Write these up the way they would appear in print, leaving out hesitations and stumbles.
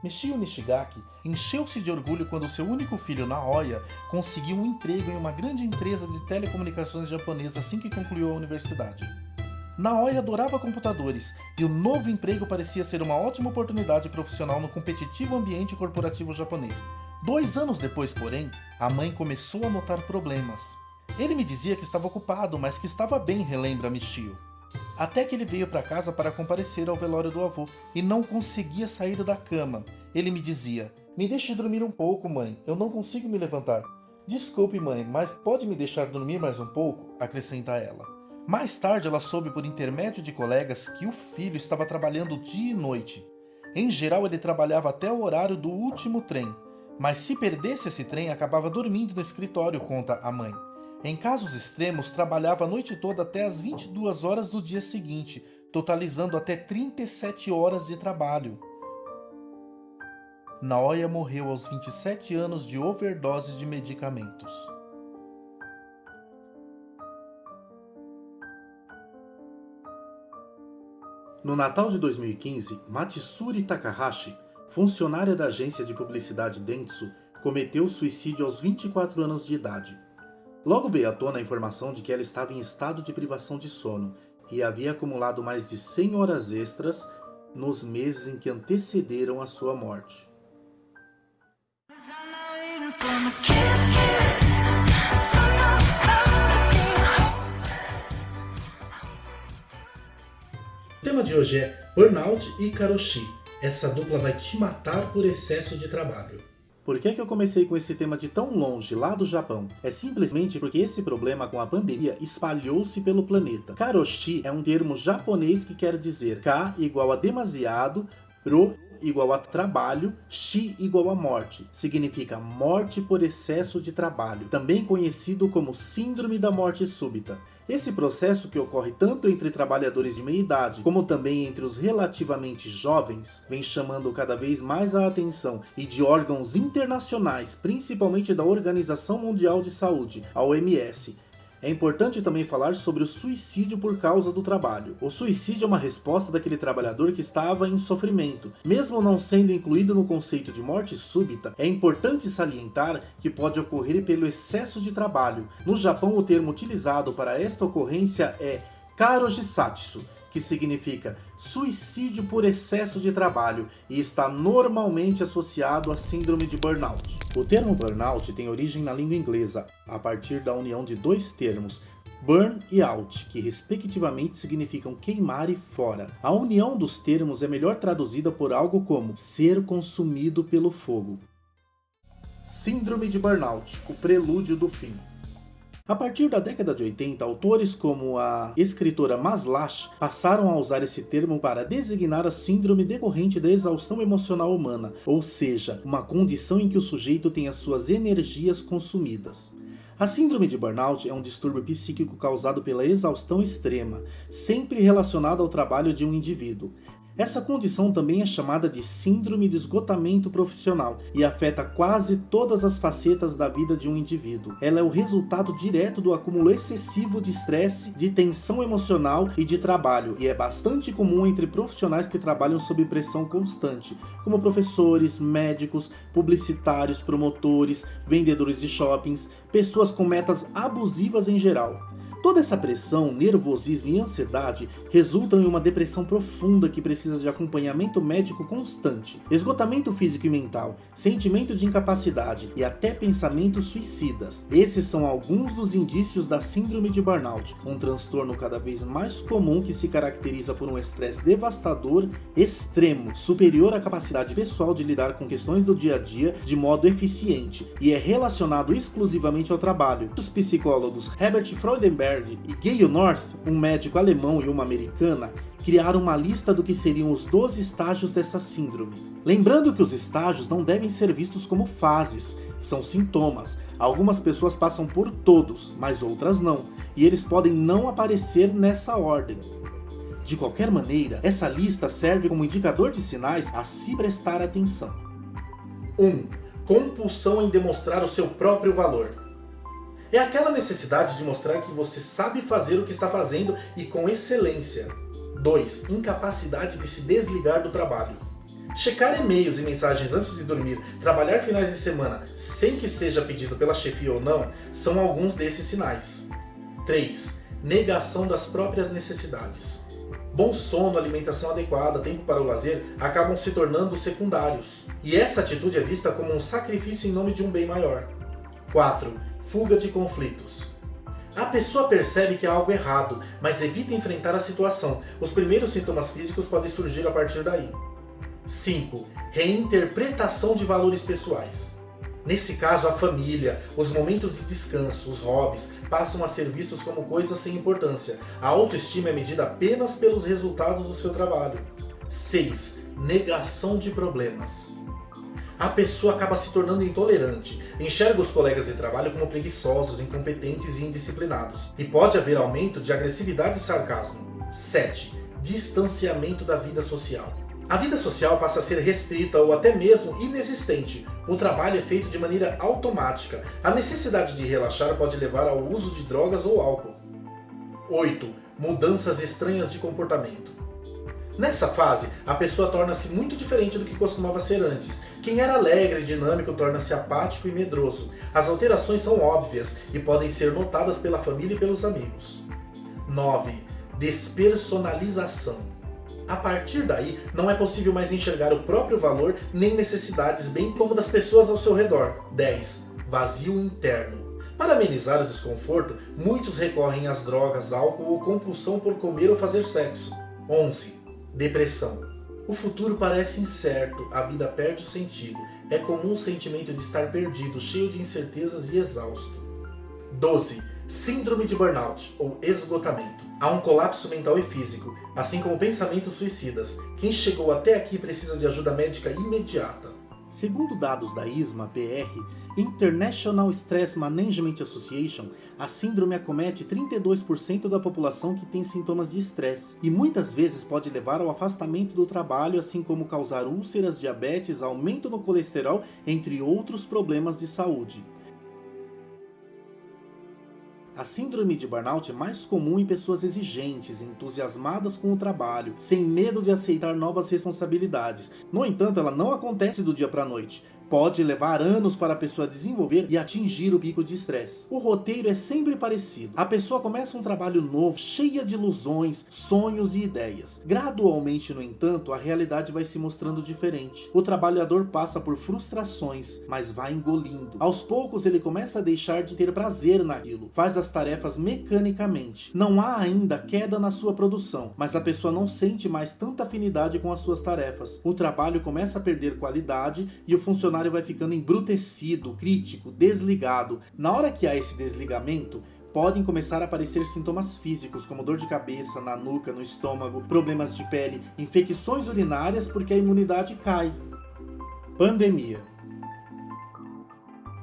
Michio Nishigaki encheu-se de orgulho quando seu único filho, Naoya, conseguiu um emprego em uma grande empresa de telecomunicações japonesa assim que concluiu a universidade. Naoya adorava computadores e o novo emprego parecia ser uma ótima oportunidade profissional no competitivo ambiente corporativo japonês. 2 anos depois, porém, a mãe começou a notar problemas. Ele me dizia que estava ocupado, mas que estava bem, relembra Michio. Até que ele veio para casa para comparecer ao velório do avô e não conseguia sair da cama. Ele me dizia: "Me deixe dormir um pouco, mãe, eu não consigo me levantar." "Desculpe, mãe, mas pode me deixar dormir mais um pouco?" acrescenta ela. Mais tarde ela soube por intermédio de colegas que o filho estava trabalhando dia e noite. Em geral ele trabalhava até o horário do último trem, mas se perdesse esse trem acabava dormindo no escritório, conta a mãe. Em casos extremos, trabalhava a noite toda até as 22 horas do dia seguinte, totalizando até 37 horas de trabalho. Naoya morreu aos 27 anos de overdose de medicamentos. No Natal de 2015, Matsuri Takahashi, funcionária da agência de publicidade Dentsu, cometeu suicídio aos 24 anos de idade. Logo veio à tona a informação de que ela estava em estado de privação de sono e havia acumulado mais de 100 horas extras nos meses em que antecederam a sua morte. O tema de hoje é Burnout e Karoshi. Essa dupla vai te matar por excesso de trabalho. Por que eu comecei com esse tema de tão longe, lá do Japão? É simplesmente porque esse problema com a pandemia espalhou-se pelo planeta. Karoshi é um termo japonês que quer dizer Ka igual a demasiado, Ro igual a trabalho, Shi igual a morte. Significa morte por excesso de trabalho, também conhecido como síndrome da morte súbita. Esse processo, que ocorre tanto entre trabalhadores de meia idade, como também entre os relativamente jovens, vem chamando cada vez mais a atenção e de órgãos internacionais, principalmente da Organização Mundial de Saúde, a OMS. É importante também falar sobre o suicídio por causa do trabalho. O suicídio é uma resposta daquele trabalhador que estava em sofrimento. Mesmo não sendo incluído no conceito de morte súbita, é importante salientar que pode ocorrer pelo excesso de trabalho. No Japão, o termo utilizado para esta ocorrência é karojisatsu, que significa suicídio por excesso de trabalho e está normalmente associado à síndrome de burnout. O termo burnout tem origem na língua inglesa, a partir da união de dois termos, burn e out, que respectivamente significam queimar e fora. A união dos termos é melhor traduzida por algo como ser consumido pelo fogo. Síndrome de burnout, o prelúdio do fim. A partir da década de 80, autores como a escritora Maslach passaram a usar esse termo para designar a síndrome decorrente da exaustão emocional humana, ou seja, uma condição em que o sujeito tem as suas energias consumidas. A síndrome de burnout é um distúrbio psíquico causado pela exaustão extrema, sempre relacionado ao trabalho de um indivíduo. Essa condição também é chamada de síndrome de esgotamento profissional e afeta quase todas as facetas da vida de um indivíduo. Ela é o resultado direto do acúmulo excessivo de estresse, de tensão emocional e de trabalho, e é bastante comum entre profissionais que trabalham sob pressão constante, como professores, médicos, publicitários, promotores, vendedores de shoppings, pessoas com metas abusivas em geral. Toda essa pressão, nervosismo e ansiedade resultam em uma depressão profunda que precisa de acompanhamento médico constante, esgotamento físico e mental, sentimento de incapacidade e até pensamentos suicidas. Esses são alguns dos indícios da síndrome de burnout, um transtorno cada vez mais comum que se caracteriza por um estresse devastador, extremo, superior à capacidade pessoal de lidar com questões do dia a dia de modo eficiente e é relacionado exclusivamente ao trabalho. Os psicólogos Herbert Freudenberg e Gayle North, um médico alemão e uma americana, criaram uma lista do que seriam os 12 estágios dessa síndrome. Lembrando que os estágios não devem ser vistos como fases, são sintomas. Algumas pessoas passam por todos, mas outras não, e eles podem não aparecer nessa ordem. De qualquer maneira, essa lista serve como indicador de sinais a se prestar atenção. 1. Compulsão em demonstrar o seu próprio valor. É aquela necessidade de mostrar que você sabe fazer o que está fazendo e com excelência. 2. Incapacidade de se desligar do trabalho. Checar e-mails e mensagens antes de dormir, trabalhar finais de semana sem que seja pedido pela chefia ou não, são alguns desses sinais. 3. Negação das próprias necessidades. Bom sono, alimentação adequada, tempo para o lazer acabam se tornando secundários. E essa atitude é vista como um sacrifício em nome de um bem maior. 4. Fuga de conflitos. A pessoa percebe que há algo errado, mas evita enfrentar a situação. Os primeiros sintomas físicos podem surgir a partir daí. 5. Reinterpretação de valores pessoais. Nesse caso, a família, os momentos de descanso, os hobbies, passam a ser vistos como coisas sem importância. A autoestima é medida apenas pelos resultados do seu trabalho. 6. Negação de problemas. A pessoa acaba se tornando intolerante, enxerga os colegas de trabalho como preguiçosos, incompetentes e indisciplinados. E pode haver aumento de agressividade e sarcasmo. 7. Distanciamento da vida social. A vida social passa a ser restrita ou até mesmo inexistente. O trabalho é feito de maneira automática. A necessidade de relaxar pode levar ao uso de drogas ou álcool. 8. Mudanças estranhas de comportamento. Nessa fase, a pessoa torna-se muito diferente do que costumava ser antes. Quem era alegre e dinâmico torna-se apático e medroso. As alterações são óbvias e podem ser notadas pela família e pelos amigos. 9. Despersonalização. A partir daí, não é possível mais enxergar o próprio valor nem necessidades, bem como das pessoas ao seu redor. 10. Vazio interno. Para amenizar o desconforto, muitos recorrem às drogas, álcool ou compulsão por comer ou fazer sexo. 11. Depressão. O futuro parece incerto, a vida perde o sentido. É comum o sentimento de estar perdido, cheio de incertezas e exausto. 12. Síndrome de burnout, ou esgotamento. Há um colapso mental e físico, assim como pensamentos suicidas. Quem chegou até aqui precisa de ajuda médica imediata. Segundo dados da ISMA-PR, International Stress Management Association, a síndrome acomete 32% da população que tem sintomas de estresse e muitas vezes pode levar ao afastamento do trabalho, assim como causar úlceras, diabetes, aumento no colesterol, entre outros problemas de saúde. A síndrome de burnout é mais comum em pessoas exigentes, entusiasmadas com o trabalho, sem medo de aceitar novas responsabilidades. No entanto, ela não acontece do dia para a noite. Pode levar anos para a pessoa desenvolver e atingir o pico de estresse. O roteiro é sempre parecido. A pessoa começa um trabalho novo, cheia de ilusões, sonhos e ideias. Gradualmente, no entanto, a realidade vai se mostrando diferente. O trabalhador passa por frustrações, mas vai engolindo. Aos poucos, ele começa a deixar de ter prazer naquilo. Faz as tarefas mecanicamente. Não há ainda queda na sua produção, mas a pessoa não sente mais tanta afinidade com as suas tarefas. O trabalho começa a perder qualidade e o funcionário vai ficando embrutecido, crítico, desligado. Na hora que há esse desligamento, podem começar a aparecer sintomas físicos, como dor de cabeça, na nuca, no estômago, problemas de pele, infecções urinárias porque a imunidade cai. Pandemia.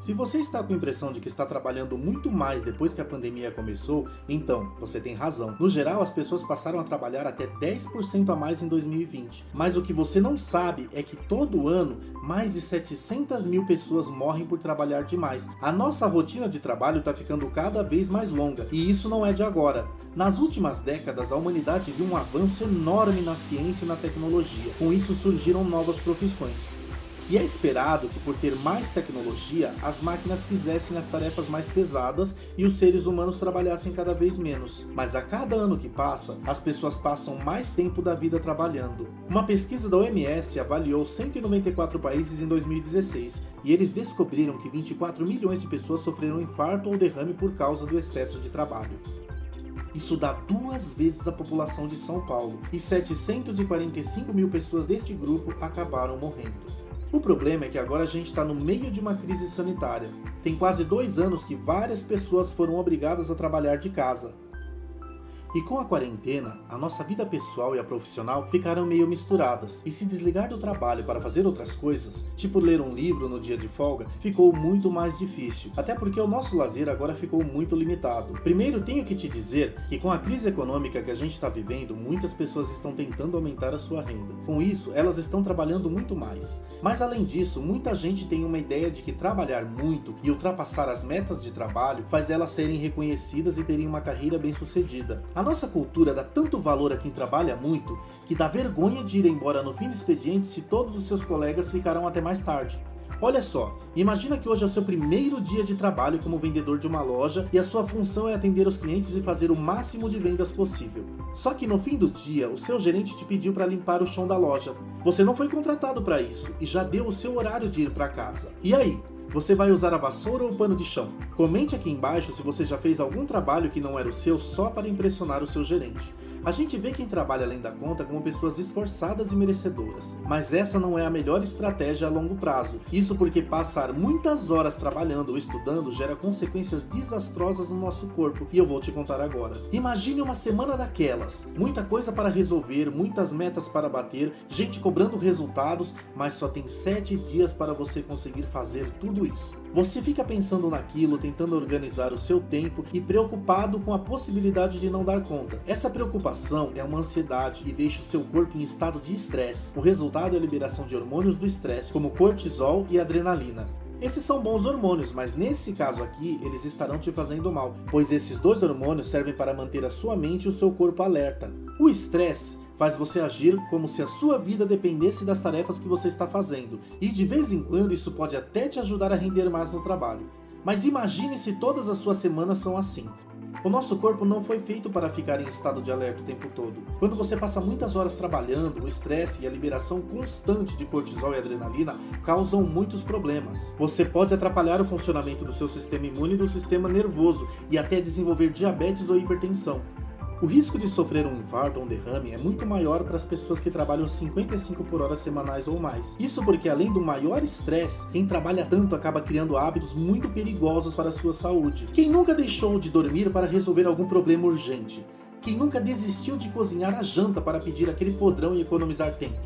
Se você está com a impressão de que está trabalhando muito mais depois que a pandemia começou, então você tem razão. No geral, as pessoas passaram a trabalhar até 10% a mais em 2020. Mas o que você não sabe é que todo ano, mais de 700 mil pessoas morrem por trabalhar demais. A nossa rotina de trabalho está ficando cada vez mais longa, e isso não é de agora. Nas últimas décadas, a humanidade viu um avanço enorme na ciência e na tecnologia. Com isso surgiram novas profissões. E é esperado que, por ter mais tecnologia, as máquinas fizessem as tarefas mais pesadas e os seres humanos trabalhassem cada vez menos. Mas a cada ano que passa, as pessoas passam mais tempo da vida trabalhando. Uma pesquisa da OMS avaliou 194 países em 2016 e eles descobriram que 24 milhões de pessoas sofreram infarto ou derrame por causa do excesso de trabalho. Isso dá 2 vezes a população de São Paulo, e 745 mil pessoas deste grupo acabaram morrendo. O problema é que agora a gente está no meio de uma crise sanitária. Tem quase 2 anos que várias pessoas foram obrigadas a trabalhar de casa. E com a quarentena, a nossa vida pessoal e a profissional ficaram meio misturadas. E se desligar do trabalho para fazer outras coisas, tipo ler um livro no dia de folga, ficou muito mais difícil. Até porque o nosso lazer agora ficou muito limitado. Primeiro, tenho que te dizer que com a crise econômica que a gente está vivendo, muitas pessoas estão tentando aumentar a sua renda. Com isso, elas estão trabalhando muito mais. Mas além disso, muita gente tem uma ideia de que trabalhar muito e ultrapassar as metas de trabalho faz elas serem reconhecidas e terem uma carreira bem-sucedida. A nossa cultura dá tanto valor a quem trabalha muito que dá vergonha de ir embora no fim do expediente se todos os seus colegas ficaram até mais tarde. Olha só, imagina que hoje é o seu primeiro dia de trabalho como vendedor de uma loja e a sua função é atender os clientes e fazer o máximo de vendas possível. Só que no fim do dia, o seu gerente te pediu para limpar o chão da loja. Você não foi contratado para isso e já deu o seu horário de ir para casa. E aí? Você vai usar a vassoura ou o pano de chão? Comente aqui embaixo se você já fez algum trabalho que não era o seu só para impressionar o seu gerente. A gente vê quem trabalha além da conta como pessoas esforçadas e merecedoras, mas essa não é a melhor estratégia a longo prazo. Isso porque passar muitas horas trabalhando ou estudando gera consequências desastrosas no nosso corpo, e eu vou te contar agora. Imagine uma semana daquelas, muita coisa para resolver, muitas metas para bater, gente cobrando resultados, mas só tem 7 dias para você conseguir fazer tudo isso. Você fica pensando naquilo, tentando organizar o seu tempo e preocupado com a possibilidade de não dar conta. Essa preocupação é uma ansiedade e deixa o seu corpo em estado de estresse. O resultado é a liberação de hormônios do estresse, como cortisol e adrenalina. Esses são bons hormônios, mas nesse caso aqui, eles estarão te fazendo mal, pois esses dois hormônios servem para manter a sua mente e o seu corpo alerta. O estresse faz você agir como se a sua vida dependesse das tarefas que você está fazendo, e de vez em quando isso pode até te ajudar a render mais no trabalho. Mas imagine se todas as suas semanas são assim. O nosso corpo não foi feito para ficar em estado de alerta o tempo todo. Quando você passa muitas horas trabalhando, o estresse e a liberação constante de cortisol e adrenalina causam muitos problemas. Você pode atrapalhar o funcionamento do seu sistema imune e do sistema nervoso e até desenvolver diabetes ou hipertensão. O risco de sofrer um infarto ou um derrame é muito maior para as pessoas que trabalham 55 por hora semanais ou mais. Isso porque, além do maior estresse, quem trabalha tanto acaba criando hábitos muito perigosos para a sua saúde. Quem nunca deixou de dormir para resolver algum problema urgente? Quem nunca desistiu de cozinhar a janta para pedir aquele podrão e economizar tempo?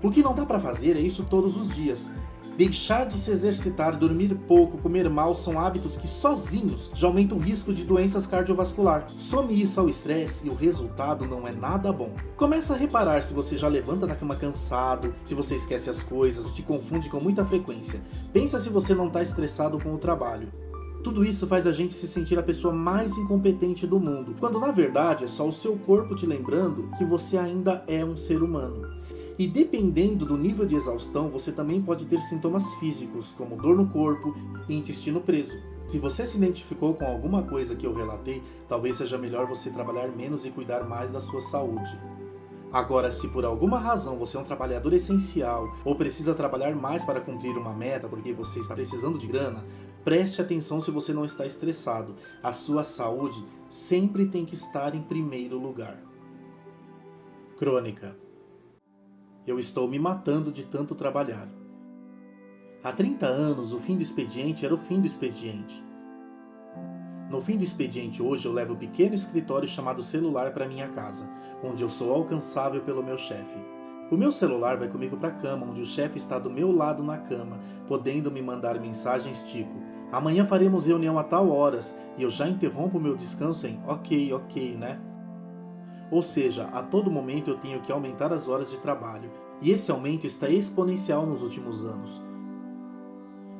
O que não dá para fazer é isso todos os dias. Deixar de se exercitar, dormir pouco, comer mal são hábitos que sozinhos já aumentam o risco de doenças cardiovasculares. Some isso ao estresse e o resultado não é nada bom. Começa a reparar se você já levanta da cama cansado, se você esquece as coisas, se confunde com muita frequência. Pensa se você não está estressado com o trabalho. Tudo isso faz a gente se sentir a pessoa mais incompetente do mundo, quando na verdade é só o seu corpo te lembrando que você ainda é um ser humano. E dependendo do nível de exaustão, você também pode ter sintomas físicos, como dor no corpo e intestino preso. Se você se identificou com alguma coisa que eu relatei, talvez seja melhor você trabalhar menos e cuidar mais da sua saúde. Agora, se por alguma razão você é um trabalhador essencial ou precisa trabalhar mais para cumprir uma meta porque você está precisando de grana, preste atenção se você não está estressado. A sua saúde sempre tem que estar em primeiro lugar. Crônica. Eu estou me matando de tanto trabalhar. Há 30 anos, o fim do expediente era o fim do expediente. No fim do expediente hoje, eu levo o pequeno escritório chamado celular para minha casa, onde eu sou alcançável pelo meu chefe. O meu celular vai comigo para a cama, onde o chefe está do meu lado na cama, podendo me mandar mensagens tipo: amanhã faremos reunião a tal horas, e eu já interrompo o meu descanso em ok, né? Ou seja, a todo momento eu tenho que aumentar as horas de trabalho, e esse aumento está exponencial nos últimos anos.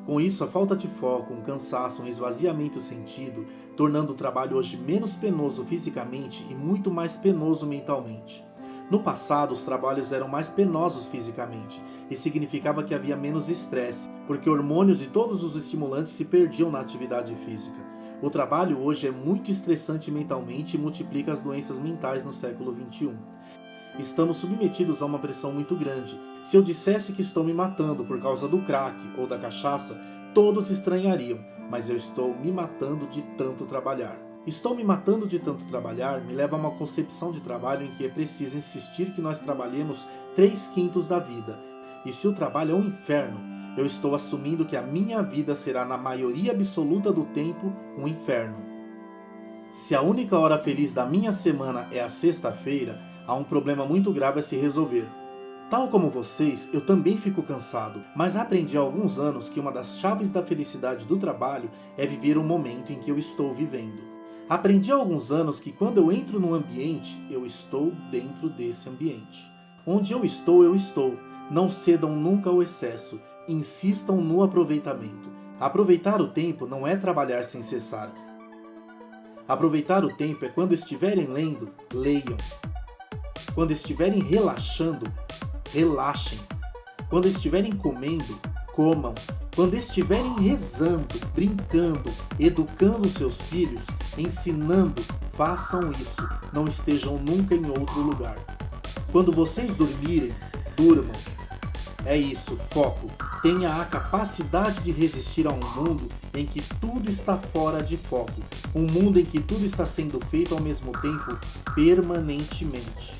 Com isso, a falta de foco, um cansaço, um esvaziamento sentido, tornando o trabalho hoje menos penoso fisicamente e muito mais penoso mentalmente. No passado, os trabalhos eram mais penosos fisicamente, e significava que havia menos estresse, porque hormônios e todos os estimulantes se perdiam na atividade física. O trabalho hoje é muito estressante mentalmente e multiplica as doenças mentais no século XXI. Estamos submetidos a uma pressão muito grande. Se eu dissesse que estou me matando por causa do crack ou da cachaça, todos estranhariam, mas eu estou me matando de tanto trabalhar. Estou me matando de tanto trabalhar me leva a uma concepção de trabalho em que é preciso insistir que nós trabalhemos 3/5 da vida. E se o trabalho é um inferno, eu estou assumindo que a minha vida será, na maioria absoluta do tempo, um inferno. Se a única hora feliz da minha semana é a sexta-feira, há um problema muito grave a se resolver. Tal como vocês, eu também fico cansado, mas aprendi há alguns anos que uma das chaves da felicidade do trabalho é viver o momento em que eu estou vivendo. Aprendi há alguns anos que quando eu entro num ambiente, eu estou dentro desse ambiente. Onde eu estou. Não cedam nunca ao excesso. Insistam no aproveitamento. Aproveitar o tempo não é trabalhar sem cessar. Aproveitar o tempo é quando estiverem lendo, leiam. Quando estiverem relaxando, relaxem. Quando estiverem comendo, comam. Quando estiverem rezando, brincando, educando seus filhos, ensinando, façam isso. Não estejam nunca em outro lugar. Quando vocês dormirem, durmam. É isso, foco. Tenha a capacidade de resistir a um mundo em que tudo está fora de foco. Um mundo em que tudo está sendo feito ao mesmo tempo, permanentemente.